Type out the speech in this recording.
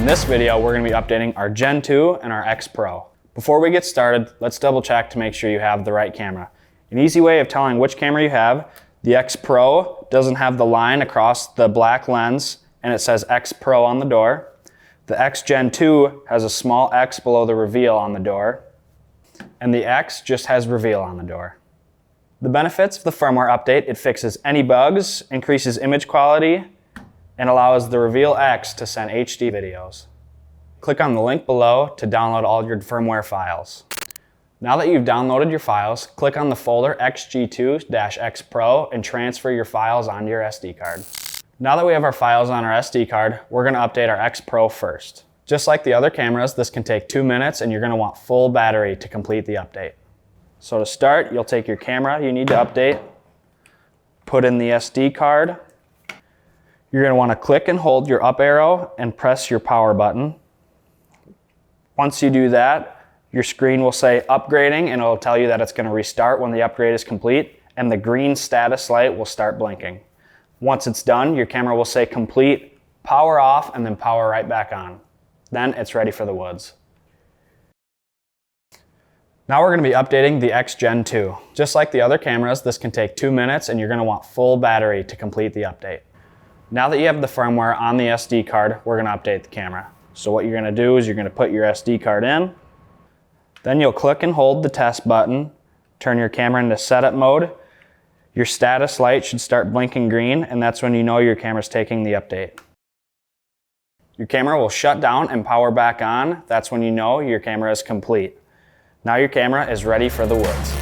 In this video, we're going to be updating our Gen 2 and our X Pro. Before we get started, let's double check to make sure you have the right camera. An easy way of telling which camera you have: the X Pro doesn't have the line across the black lens and it says X Pro on the door. The X Gen 2 has a small X below the reveal on the door. And the X just has reveal on the door. The benefits of the firmware update: it fixes any bugs, increases image quality, and allows the Reveal X to send HD videos. Click on the link below to download all your firmware files. Now that you've downloaded your files, click on the folder XG2-X Pro and transfer your files onto your SD card. Now that we have our files on our SD card, we're going to update our X Pro first. Just like the other cameras, this can take 2 minutes and you're going to want full battery to complete the update. So to start, you'll take your camera you need to update, put in the SD card. You're going to want to click and hold your up arrow and press your power button. Once you do that, your screen will say upgrading and it'll tell you that it's going to restart when the upgrade is complete, and the green status light will start blinking. Once it's done, your camera will say complete, power off, and then power right back on. Then it's ready for the woods. Now we're going to be updating the X Gen 2. Just like the other cameras, this can take 2 minutes and you're going to want full battery to complete the update. Now that you have the firmware on the SD card, we're going to update the camera. So what you're going to do is you're going to put your SD card in. Then you'll click and hold the test button, turn your camera into setup mode. Your status light should start blinking green, and that's when you know your camera's taking the update. Your camera will shut down and power back on. That's when you know your camera is complete. Now your camera is ready for the woods.